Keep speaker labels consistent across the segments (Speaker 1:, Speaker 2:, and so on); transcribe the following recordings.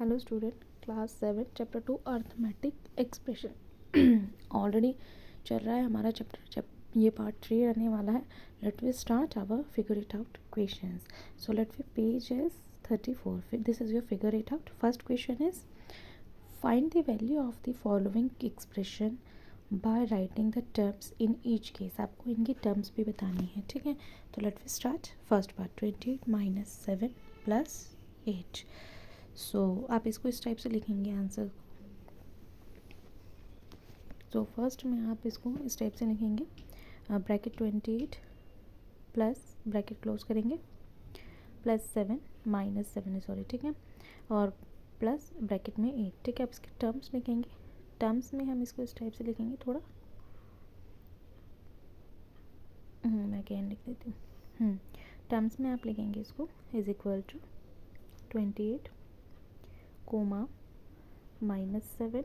Speaker 1: Hello student, class 7 chapter 2 arithmetic expression already चल रहा है हमारा चैप्टर। ये पार्ट 3 रहने वाला है। Let we start our figure it out questions. So let we page is 34। This is your figure it out. First question is find the value of the following expression by writing the terms in each case. आपको इनकी terms भी बतानी है, ठीक है। तो let we start. First part 28 - 7 + 8। So आप इसको इस टाइप से लिखेंगे आंसर। तो फर्स्ट में आप इसको इस टाइप से लिखेंगे, ब्रैकेट 28 प्लस ब्रैकेट क्लोज करेंगे +7 - 7 सॉरी, ठीक है, और प्लस ब्रैकेट में 8, ठीक है। आप इसके टर्म्स लिखेंगे। टर्म्स में हम इसको इस टाइप से लिखेंगे थोड़ा, मैं कैन लिख देती हूँ। टर्म्स में आप लिखेंगे इसको इज इक्वल टू 28, -7।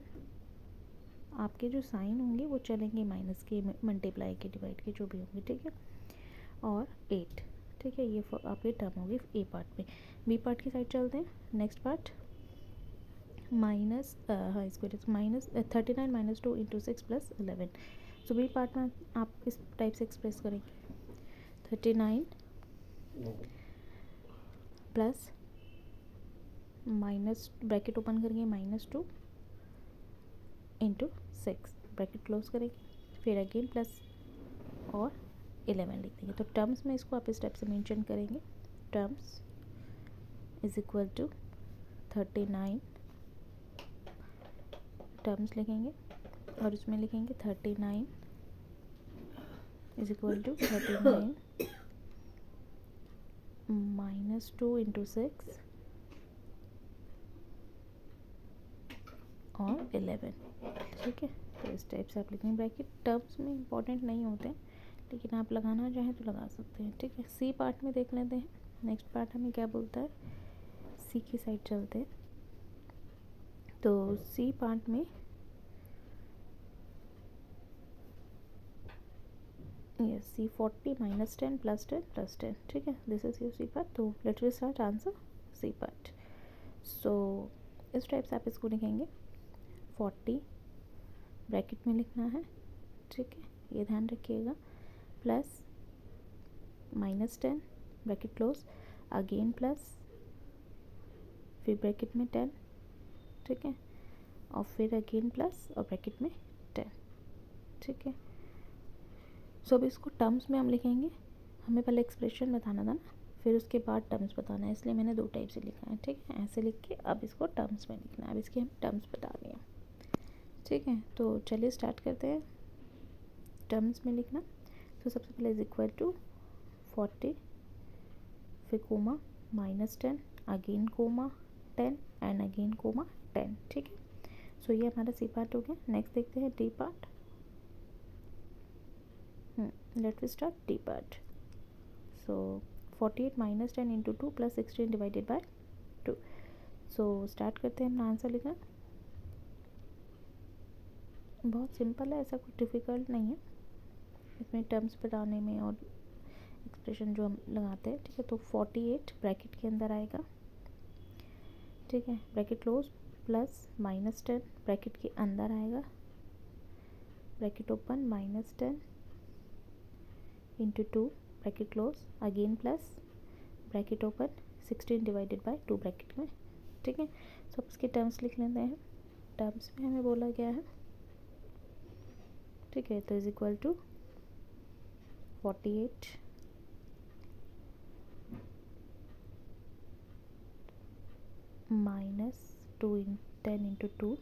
Speaker 1: आपके जो साइन होंगे वो चलेंगे माइनस के, मल्टीप्लाई के, डिवाइड के, जो भी होंगे, ठीक है, और 8, ठीक है। ये आपके टर्म होगी ए पार्ट में। बी पार्ट की साइड चलते हैं। नेक्स्ट पार्ट इसको -39 - 2 × 6 + 11। सो बी पार्ट में आप इस टाइप से एक्सप्रेस करेंगे 39 प्लस माइनस ब्रैकेट ओपन करेंगे -2 × 6 ब्रैकेट क्लोज करेंगे, फिर अगेन प्लस और 11 लिख देंगे। तो टर्म्स में इसको आप इस टाइप से मेंशन करेंगे। Terms is equal to 39, terms लिखेंगे और इसमें लिखेंगे 39 इज इक्वल टू 39 -2 × 6 और 11, ठीक है। तो इस टाइप से आप लिखेंगे। ब्रैकेट टर्म्स में इंपॉर्टेंट नहीं होते हैं, लेकिन आप लगाना चाहें तो लगा सकते हैं, ठीक है। सी पार्ट में देख लेते हैं। नेक्स्ट पार्ट हमें क्या बोलता है, सी की साइड चलते हैं। तो सी पार्ट में यस, सी 40 - 10 + 10 + 10, ठीक है। This is your C part. तो let's we start answer C part. So इस टाइप से आप इसको लिखेंगे। 40 ब्रैकेट में लिखना है, ठीक है, ये ध्यान रखिएगा, plus -10 bracket close, again plus, फिर ब्रैकेट में 10, ठीक है, और फिर अगेन प्लस और ब्रैकेट में 10, ठीक है। सो अब इसको टर्म्स में हम लिखेंगे। हमें पहले एक्सप्रेशन बताना था ना, फिर उसके बाद टर्म्स बताना है, इसलिए मैंने 2 टाइप से लिखा है, ठीक है। ऐसे लिख के अब इसको टर्म्स में लिखना है। अब इसके हम टर्म्स बता दिए, ठीक है। तो चलिए स्टार्ट करते हैं टर्म्स में लिखना। तो सबसे पहले इज इक्वल टू 40, फिर comma -10, again comma 10 and again comma 10, ठीक है। सो ये हमारा सी पार्ट हो गया। नेक्स्ट देखते हैं D part. Let we start D part. So 48 - 10 × 2 + 16 / 2। So start करते हैं अपना आंसर लिखना। बहुत सिंपल है, ऐसा कुछ डिफ़िकल्ट नहीं है इसमें टर्म्स बताने में और एक्सप्रेशन जो हम लगाते हैं, ठीक है। तो 48 ब्रैकेट के अंदर आएगा, ठीक है, ब्रैकेट क्लोज, प्लस -10 ब्रैकेट के अंदर आएगा, bracket open, -10 × 2 bracket close, again plus bracket open, 16 / 2 bracket में, ठीक है। सब इसके टर्म्स लिख लेते हैं। टर्म्स में हमें बोला गया है, ठीक है, तो is equal to 48 -2 × 10 × 2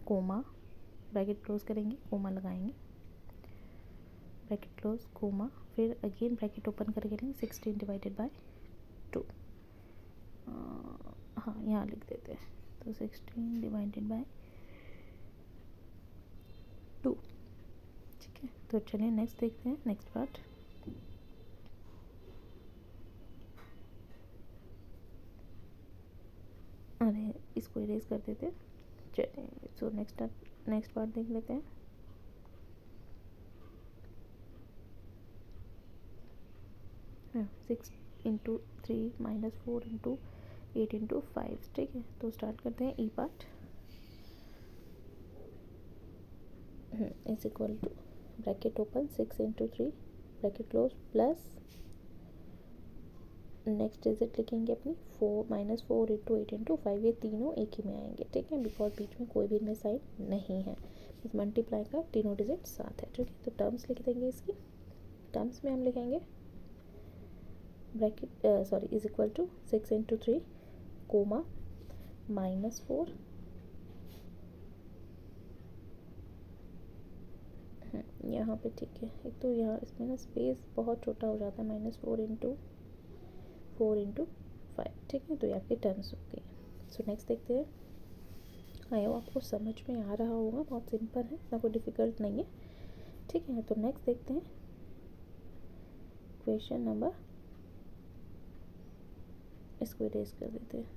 Speaker 1: comma, bracket close करेंगे, कोमा लगाएंगे, ब्रैकेट क्लोज, कोमा, फिर अगेन ब्रैकेट ओपन करके लेंगे, 16 / 2। हाँ, यहाँ लिख देते हैं, तो 16 / 2, ठीक है। तो चलिए नेक्स्ट देखते हैं, नेक्स्ट पार्ट। अरे इसको इरेज कर देते हैं, चलिए। सो नेक्स्ट पार्ट देख लेते हैं। 6 × 3 - 4 × 8 इंटू 5, ठीक है। तो स्टार्ट करते हैं E part. Is equal to bracket open 6 into 3 bracket close plus next digit लिखेंगे अपनी 4 माइनस 4 इंटू 8 इंटू 5, ये तीनों एक ही में आएंगे, ठीक है, बिकॉज बीच में कोई भी इनमें साइन नहीं है। इस मल्टीप्लाई का तीनों डिजिट साथ है, ठीक है। तो टर्म्स लिख देंगे इसकी। टर्म्स में हम लिखेंगे bracket is equal to 6 into 3 comma -4 यहाँ पे, ठीक है। एक तो यहाँ इसमें ना स्पेस बहुत छोटा हो जाता है, -4 इंटू 4 इंटू 5, ठीक है। तो ये आपकी टर्म्स हो गई। सो नेक्स्ट देखते हैं। आई होप आपको समझ में आ रहा होगा, बहुत सिंपल है, इतना कोई डिफ़िकल्ट नहीं है, ठीक है। तो नेक्स्ट देखते हैं क्वेश्चन नंबर, इसको इरेज कर देते हैं,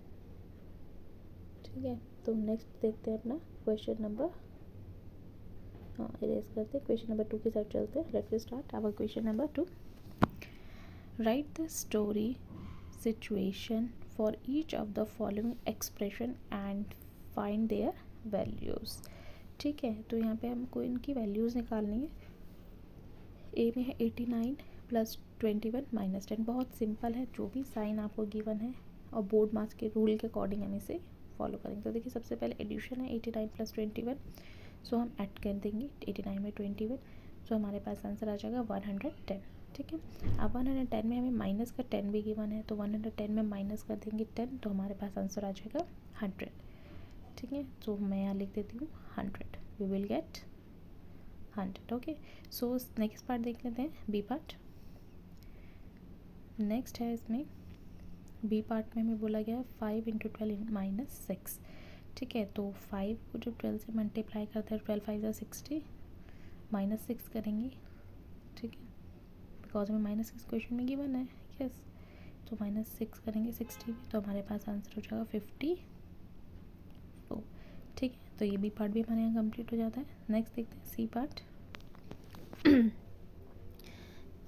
Speaker 1: ठीक है। तो नेक्स्ट देखते हैं अपना क्वेश्चन नंबर, हाँ इरेज करते हैं, क्वेश्चन नंबर 2 की साइड चलते हैं। Let's start our question number 2। Write the story situation for each of the following expression and find their values, ठीक है। तो यहाँ पे हमको इनकी वैल्यूज़ निकालनी है। ए में है 89 प्लस 21 माइनस 10, बहुत सिंपल है, जो भी साइन आपको गिवन है और बोर्ड मार्क्स के रूल के अकॉर्डिंग हम इसे फॉलो करेंगे। तो देखिए सबसे पहले एडिशन है 89 प्लस 21, सो हम ऐड कर देंगे 89 में 21, सो हमारे पास आंसर आ जाएगा 110, ठीक है। अब 110 में हमें माइनस का 10 भी गिवन है, तो 110 में माइनस कर देंगे 10, तो हमारे पास आंसर आ जाएगा 100, ठीक है। तो मैं यहाँ लिख देती हूँ 100, we will get 100, okay. So next part देख लेते हैं, बी पार्ट। नेक्स्ट है इसमें बी पार्ट में हमें बोला गया है 5 इंटू 12 माइनस 6, ठीक है। तो 5 को जब 12 से मल्टीप्लाई करते हैं, 12 5 60, माइनस 6 करेंगे, ठीक है, बिकॉज हमें -6 क्वेश्चन में गिवन है, यस। तो -6 करेंगे 60 में, तो हमारे पास आंसर हो जाएगा 54, ठीक है। तो ये बी पार्ट भी हमारे यहाँ कंप्लीट हो जाता है। नेक्स्ट देखते हैं C part.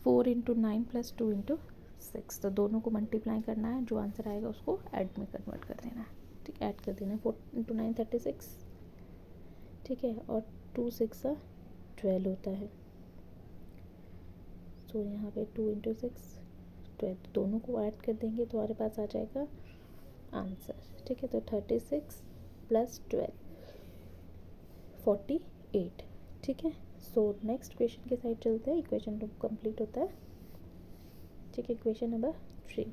Speaker 1: 4 into 9 plus 2 into 6, तो दोनों को मल्टीप्लाई करना है, जो आंसर आएगा उसको ऐड में कन्वर्ट कर देना है, ठीक, ऐड कर देना है। 4 इंटू 9 36, ठीक है, और 2 6 12 होता है, तो यहाँ पे 2 इंटू 6 12, दोनों को ऐड कर देंगे तो हमारे पास आ जाएगा आंसर, ठीक है। तो 36 प्लस 12 48, ठीक है। सो नेक्स्ट क्वेश्चन के साइड चलते हैं, इक्वेशन टू कंप्लीट होता है, ठीक है। क्वेश्चन नंबर 3,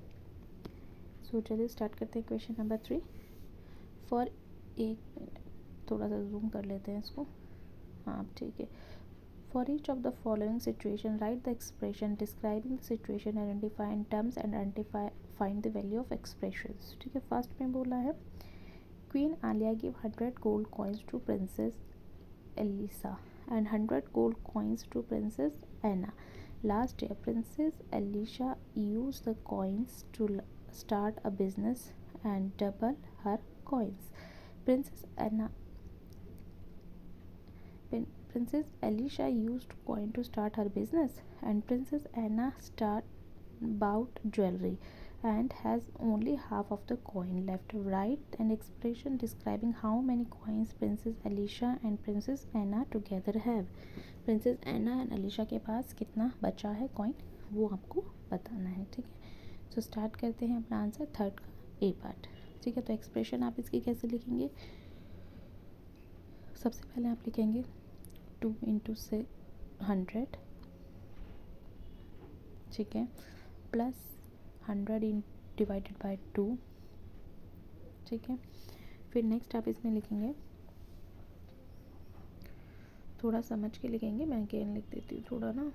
Speaker 1: सो चलिए स्टार्ट करते हैं क्वेश्चन नंबर 3। फॉर एक मिनट, थोड़ा सा जूम कर लेते हैं इसको, हाँ ठीक है। For each of the following situation write the expression describing the situation, identify in terms and identify find the value of expressions, ठीक है। फर्स्ट में बोला है queen Alia give 100 gold coins to princess Elisa and 100 gold coins to Princess Anna. Last year, Princess Alicia used the coins to start a business and double her coins. Princess Anna, Princess Alicia used coin to start her business, and Princess Anna bought jewelry and has only half of the coin left. Write an expression describing how many coins Princess Alicia and Princess Anna together have. Princess Anna and Alicia के पास कितना बचा है coin, वो आपको बताना है, ठीक है। तो स्टार्ट करते हैं अपना आंसर थर्ड का ए पार्ट, ठीक है। तो एक्सप्रेशन आप इसकी कैसे लिखेंगे, सबसे पहले आप लिखेंगे 2 इंटू 100, ठीक है, प्लस 100 डिवाइडेड बाय 2, ठीक है। फिर नेक्स्ट आप इसमें लिखेंगे, थोड़ा समझ के लिखेंगे, मैं अगेन लिख देती हूँ थोड़ा ना,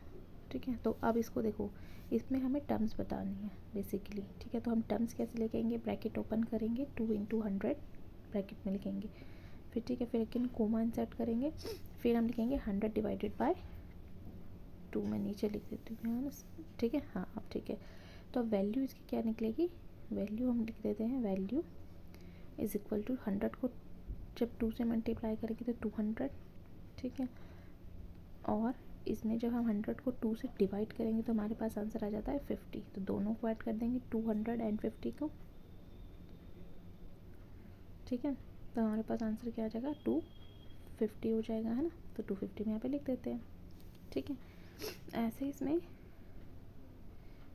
Speaker 1: ठीक है। तो अब इसको देखो, इसमें हमें टर्म्स बतानी है बेसिकली, ठीक है। तो हम टर्म्स कैसे लिखेंगे, ब्रैकेट ओपन करेंगे, 2 इंटू 100 ब्रैकेट में लिखेंगे, फिर ठीक है, फिर अगेन कोमा इंसर्ट करेंगे, फिर हम लिखेंगे 100 डिवाइडेड बाय 2, मैं नीचे लिख देती हूँ, ठीक है, हाँ अब ठीक है। तो अब वैल्यू इसकी क्या निकलेगी, वैल्यू हम लिख देते हैं, वैल्यू इज इक्वल टू 100 को जब 2 से मल्टीप्लाई करेंगे तो 200, ठीक है, और इसमें जब हम 100 को 2 से डिवाइड करेंगे तो हमारे पास आंसर आ जाता है 50, तो दोनों को ऐड कर देंगे 200 एंड 50 को, ठीक है। तो हमारे पास आंसर क्या आ जाएगा, 250 हो जाएगा, है ना। तो 250 में यहाँ पे लिख देते हैं, ठीक है। ऐसे ही इसमें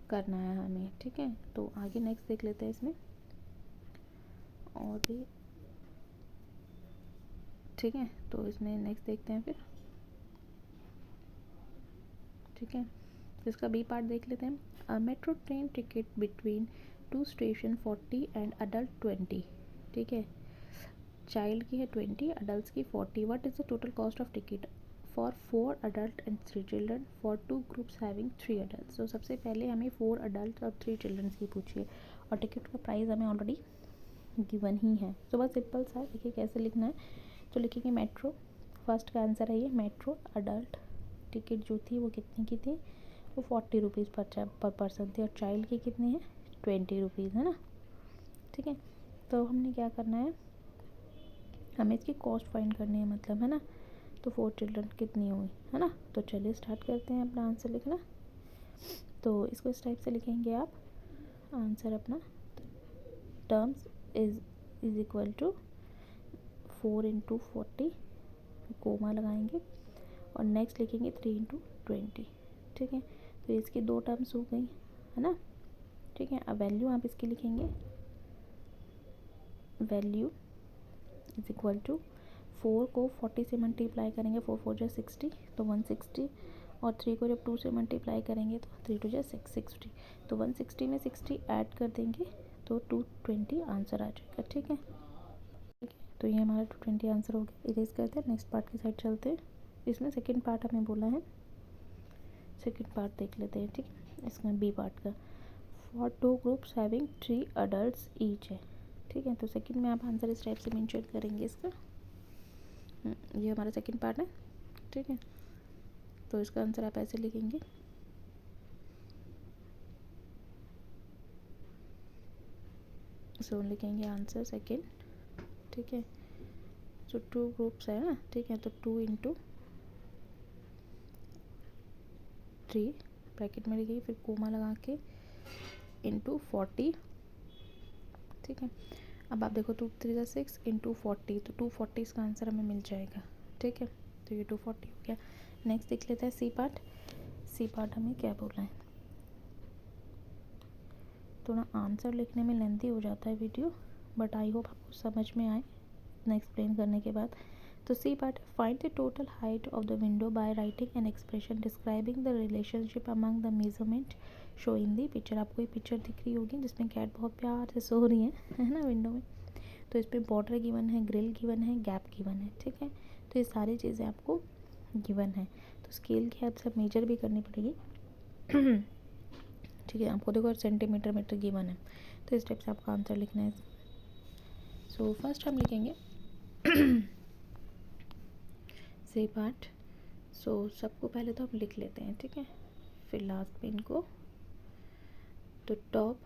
Speaker 1: करना है हमें, ठीक है। तो आगे नेक्स्ट देख लेते हैं इसमें और भी, ठीक है। तो इसमें नेक्स्ट देखते हैं फिर, ठीक है। तो इसका बी पार्ट देख लेते हैं। Metro train ticket between 2 station 40 and adult 20, ठीक है। चाइल्ड की है 20, अडल्ट की 40। What is the total cost of ticket for 4 adult and 3 children for 2 groups having 3 adult. तो सबसे पहले हमें 4 अडल्ट और 3 चिल्ड्रन की पूछिए, और टिकट का प्राइस हमें ऑलरेडी गिवन ही है। तो बस सिंपल सा देखिए कैसे लिखना है। तो लिखेंगे मेट्रो, फर्स्ट का आंसर है ये मेट्रो। अडल्ट टिकट जो थी वो कितने की थी, वो 40 रुपीज़ पर पर्सन थी, और चाइल्ड की कितनी है, 20 रुपीज़, है ना, ठीक है। तो हमने क्या करना है, हमें इसकी कॉस्ट फाइंड करनी है, मतलब, है ना। तो 4 चिल्ड्रन कितनी हुई, है ना। तो चलिए स्टार्ट करते हैं अपना आंसर लिखना। तो इसको इस टाइप से लिखेंगे आप आंसर अपना, terms is equal to 4 into 40, comma लगाएंगे, और नेक्स्ट लिखेंगे 3 इंटू 20, ठीक है। तो इसकी 2 टर्म्स हो गई, है ना, ठीक है। अब वैल्यू आप इसकी लिखेंगे, वैल्यू इज इक्वल टू 4 को 40 से मल्टीप्लाई करेंगे, 4 4 जो 60, तो 160, और 3 को जब 2 से मल्टीप्लाई करेंगे तो 3 2 जो 660, तो 160 में 60 ऐड कर देंगे तो 220 आंसर आ जाएगा, ठीक है। तो ये हमारा 220 आंसर हो गया। इरेज करते हैं, नेक्स्ट पार्ट की साइड चलते हैं। इसमें सेकेंड पार्ट हमें बोला है, सेकेंड पार्ट देख लेते हैं, ठीक है। इसमें बी पार्ट का, for 2 groups having 3 adult each है, ठीक है। तो सेकंड में आप आंसर इस टाइप से मेंशन करेंगे इसका, ये हमारा सेकंड पार्ट है, ठीक है। तो इसका आंसर आप ऐसे लिखेंगे, सो लिखेंगे आंसर सेकंड, ठीक है। तो 2 ग्रुप्स है ना, ठीक है। तो 2 इंटू 3 ब्रैकेट में लिखिए, फिर कोमा लगा के इंटू 40, ठीक है। अब आप देखो 2 3 जा 6 इंटू 40, तो 240 इसका आंसर हमें मिल जाएगा, ठीक है। तो ये 240 हो गया। नेक्स्ट देख लेते हैं सी पार्ट। सी पार्ट हमें क्या बोला है, थोड़ा आंसर लिखने में लेंथी हो जाता है वीडियो, बट आई होप आपको समझ में आए इतना एक्सप्लेन करने के बाद। तो C part, find the total height of the window by writing an expression describing the relationship among the measurement show in the picture. आपको ये पिक्चर दिख रही होगी जिसमें कैट बहुत प्यार से सो रही है ना विंडो में। तो इस पर बॉर्डर गिवन है, ग्रिल गिवन है, गैप गिवन है, ठीक है। तो ये सारी चीज़ें आपको गिवन है, तो स्केल की हेल्प से मेजर भी करनी पड़ेगी ठीक है। आपको देखो सेंटीमीटर मीटर गिवन है, तो इस टाइप से आपका आंसर लिखना है। सो फर्स्ट हम लिखेंगे सी पार्ट। सो सबको पहले तो हम लिख लेते हैं, ठीक है, फिर लास्ट में इनको। तो टॉप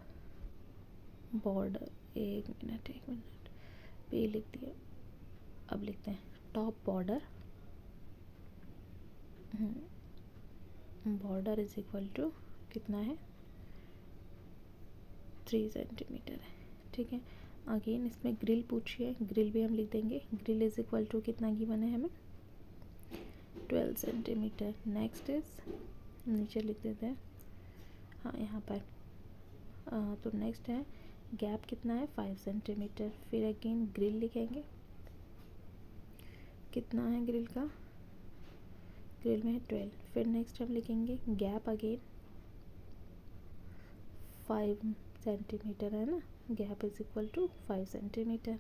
Speaker 1: बॉर्डर, एक मिनट पे लिख दिया, अब लिखते हैं top border, border is equal to कितना है, 3 सेंटीमीटर है, ठीक है। अगेन इसमें ग्रिल पूछिए, ग्रिल भी हम लिख देंगे, ग्रिल इज इक्वल टू कितना गिवन है हमें, 12 सेंटीमीटर। नेक्स्ट इज, नीचे लिख देते हैं, हाँ यहाँ पर, तो नेक्स्ट है गैप कितना है, 5 सेंटीमीटर। फिर अगेन ग्रिल लिखेंगे, कितना है ग्रिल का, ग्रिल में है 12। फिर नेक्स्ट हम लिखेंगे गैप अगेन 5 सेंटीमीटर है ना, gap is equal to 5 centimetre,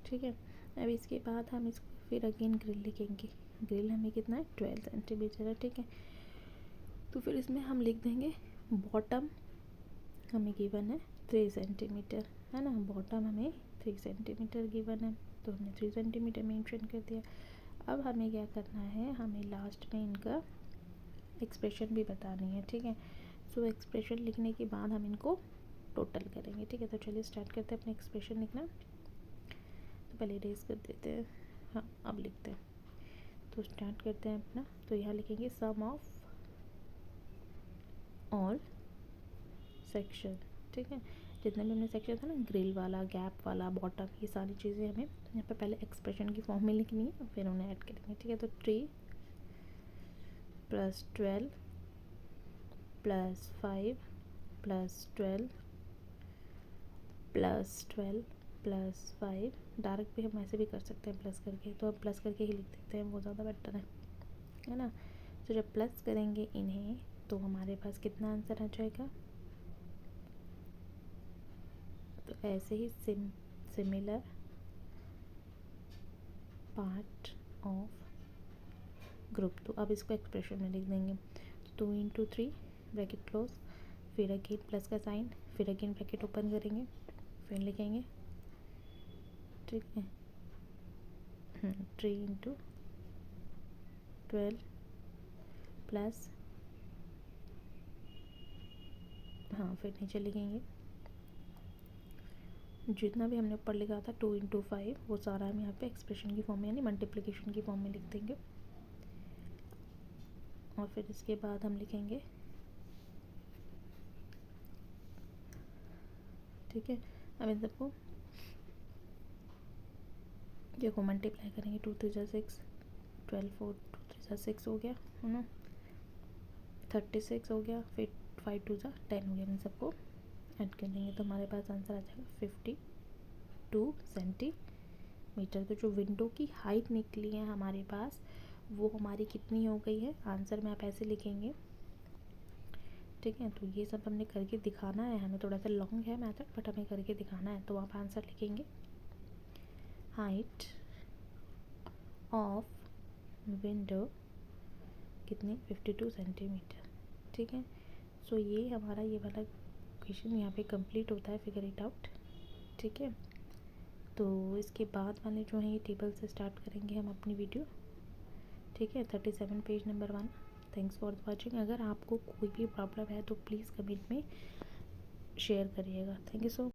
Speaker 1: ठीक है। अब इसके बाद हम इसको फिर अगेन ग्रिल लिखेंगे, ग्रिल हमें कितना है, 12 सेंटीमीटर है, ठीक है। तो फिर इसमें हम लिख देंगे बॉटम हमें गिवन है 3 सेंटीमीटर, है ना, बॉटम हमें 3 सेंटीमीटर गिवन है, तो हमने 3 सेंटीमीटर मेंशन कर दिया। अब हमें क्या करना है, हमें लास्ट में इनका एक्सप्रेशन भी बतानी है, ठीक है। सो एक्सप्रेशन लिखने के बाद हम इनको टोटल करेंगे, ठीक है। तो चलिए स्टार्ट करते हैं अपने एक्सप्रेशन लिखना। तो पहले इरेज कर देते हैं, हाँ अब लिखते हैं। तो स्टार्ट करते हैं अपना। तो यहाँ लिखेंगे सम ऑफ ऑल सेक्शन, ठीक है। जितने भी हमने सेक्शन था ना, ग्रिल वाला, गैप वाला, बॉटम, ये सारी चीज़ें हमें यहाँ पे पहले एक्सप्रेशन की फॉर्म में लिखनी है, फिर उन्हें ऐड करेंगे, ठीक है। तो 3 + 12 + 5 + 12 + 12 + 5, डायरेक्ट भी हम ऐसे भी कर सकते हैं प्लस करके, तो अब प्लस करके ही लिख देते हैं, वो ज़्यादा बेटर है ना। तो जब प्लस करेंगे इन्हें तो हमारे पास कितना आंसर आ जाएगा। तो ऐसे ही सिमिलर पार्ट ऑफ ग्रुप, तो अब इसको एक्सप्रेशन में लिख देंगे। तो 2 × 3 ब्रैकेट क्लोज, फिर अगेन प्लस का साइन, फिर अगेन ब्रैकेट ओपन करेंगे, फिर लिखेंगे, ठीक है। 3 × 12 प्लस, हाँ फिर नीचे लिखेंगे जितना भी हमने ऊपर लिखा था 2 × 5, वो सारा हम यहाँ पे एक्सप्रेशन की फॉर्म में यानी मल्टीप्लिकेशन की फॉर्म में लिख देंगे। और फिर इसके बाद हम लिखेंगे, ठीक है। अब इन सबको देखो मल्टीप्लाई करेंगे, 2 × 3 = 6, 12 4 2 × 3 = 6 हो गया, है ना, 36 हो गया, फिर 5 × 2 = 10 हो गया। इन सबको ऐड कर देंगे तो हमारे पास आंसर आ जाएगा 52 सेंटीमीटर। तो जो विंडो की हाइट निकली है हमारे पास, वो हमारी कितनी हो गई है, आंसर में आप ऐसे लिखेंगे, ठीक है। तो ये सब हमने करके दिखाना है, हमें थोड़ा सा लॉन्ग है मेथड, बट हमें करके दिखाना है। तो आप आंसर लिखेंगे, हाइट ऑफ विंडो कितनी, 52 सेंटीमीटर, ठीक है। सो ये हमारा ये वाला क्वेश्चन यहाँ पे कंप्लीट होता है, फिगर इट आउट, ठीक है। तो इसके बाद वाले जो हैं ये टेबल से स्टार्ट करेंगे हम अपनी वीडियो, ठीक है। 37 page number 1। Thanks for watching. अगर आपको कोई भी प्रॉब्लम है तो प्लीज़ कमेंट में शेयर करिएगा। Thank you so